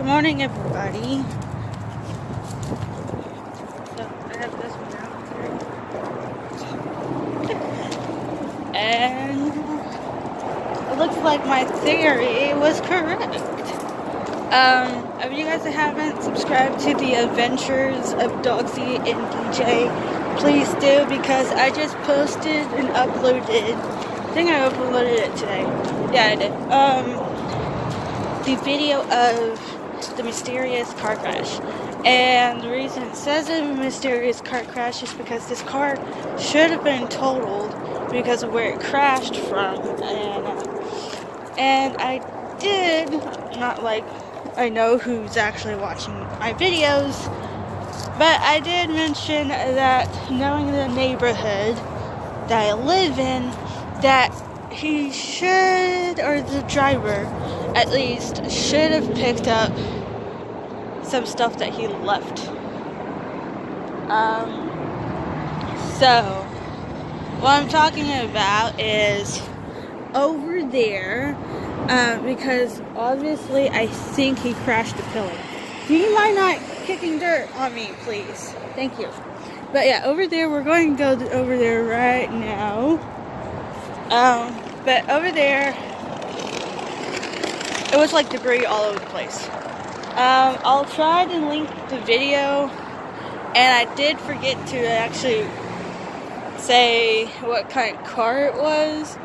Good morning, everybody. So I have this one out here. And it looks like my theory was correct. If you guys haven't subscribed to the Adventures of Dogzi and DJ, please do, because I just posted and uploaded, I think I uploaded it today. Yeah, I did. The video of the mysterious car crash. And the reason it says a mysterious car crash is because this car should have been totaled because of where it crashed from. And I did, not like I know who's actually watching my videos, but I did mention that knowing the neighborhood that I live in, that he should, or the driver at least, should have picked up some stuff that he left. So what I'm talking about is over there, because obviously I think he crashed a pillar. Do you mind not kicking dirt on me, please? Thank you. But yeah, over there, we're going to go over there right now. But over there, it was like debris all over the place. I'll try to link the video, and I did forget to actually say what kind of car it was,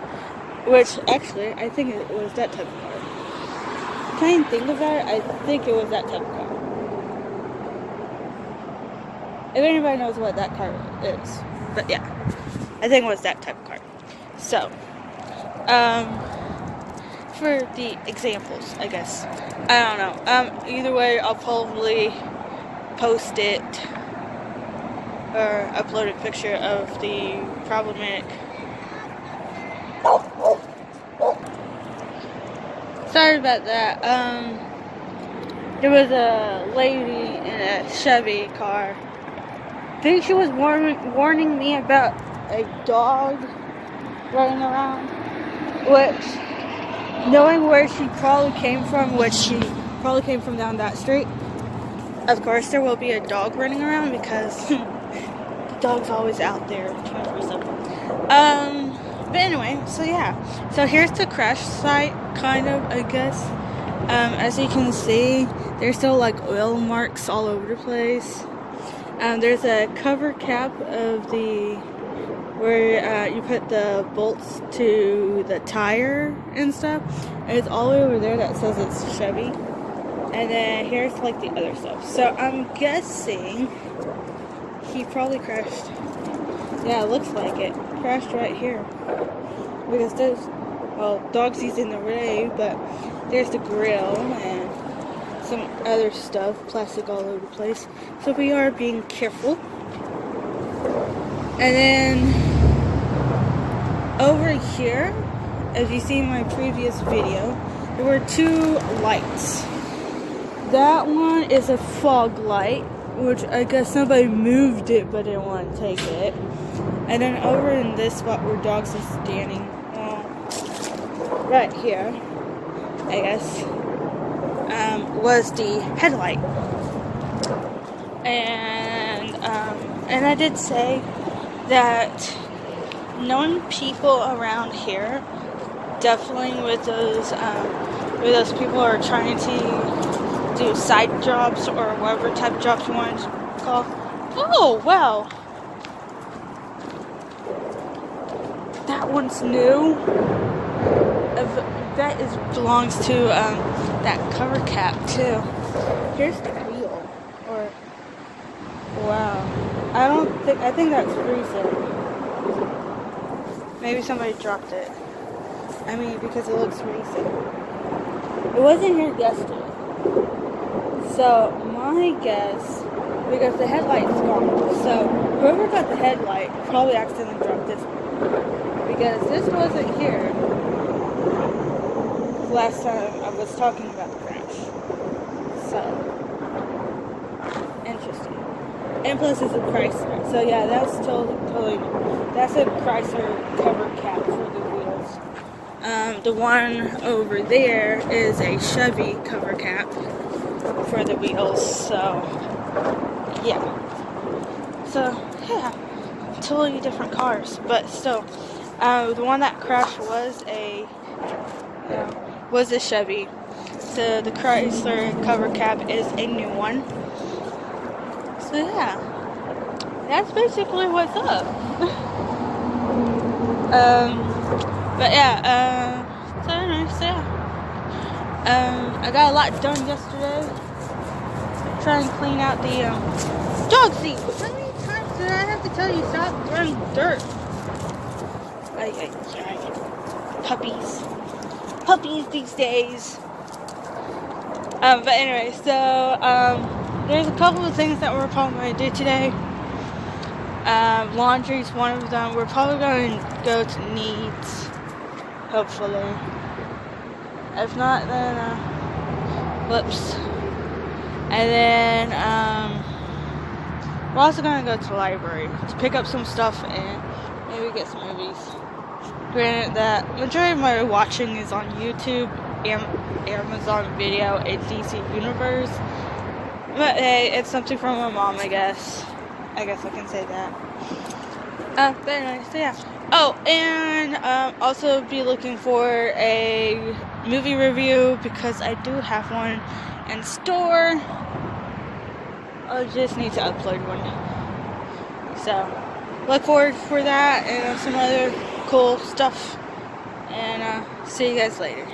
which actually, I think it was that type of car. Trying to think about it, I think it was that type of car. If anybody knows what that car is. But yeah, I think it was that type of car. So, for the examples, I guess. I don't know. Either way, I'll probably post it or upload a picture of the problematic. Sorry about that. There was a lady in a Chevy car. I think she was warning me about a dog running around, which, knowing where she probably came from, which she probably came from down that street, of course there will be a dog running around because the dog's always out there 24/7. But anyway, so yeah. So here's the crash site, kind of, I guess. As you can see, there's still like oil marks all over the place. There's a cover cap of the where you put the bolts to the tire and stuff. And it's all the way over there that says it's Chevy. And then here's like the other stuff. So I'm guessing he probably crashed. Yeah, it looks like it. Crashed right here. Because there's, well, Dogzi's in the way, but there's the grill and some other stuff, plastic all over the place. So we are being careful. And then over here, as you see in my previous video, there were two lights. That one is a fog light, which I guess somebody moved it but didn't want to take it. And then over in this spot where Dogzi is standing, right here, I guess, was the headlight. And I did say that knowing people around here, definitely with those people who are trying to do side jobs or whatever type of jobs you want to call. Oh, wow. That one's new. That belongs to that cover cap too. Here's the wheel. Or, wow. I think that's recent. Maybe somebody dropped it. I mean, because it looks recent. It wasn't here yesterday. So, my guess, because the headlight's gone, so whoever got the headlight probably accidentally dropped this one. Because this wasn't here last time I was talking about the crash. So, interesting. And plus it's a Chrysler. So yeah, that's totally, that's a Chrysler cover cap for the wheels. The one over there is a Chevy cover cap. for the wheels. So yeah. So yeah, totally different cars, but still, the one that crashed was a Chevy. So the Chrysler cover cab is a new one. So yeah, that's basically what's up. But yeah, so anyways, yeah. I got a lot done yesterday. Try and clean out the Dogzi. How many times did I have to tell you stop throwing dirt? Puppies these days. But anyway, so there's a couple of things that we're probably going to do today. Laundry's one of them. We're probably going to go to Needs, hopefully. If not, then whoops. And then we're also going to go to the library to pick up some stuff and maybe get some movies. Granted that majority of my watching is on YouTube, Amazon Video, and DC Universe. But hey, it's something from my mom, I guess. I guess I can say that. But anyway, so yeah. Oh, and also be looking for a movie review because I do have one in store. I just need to upload one. So look forward for that and some other cool stuff. And see you guys later.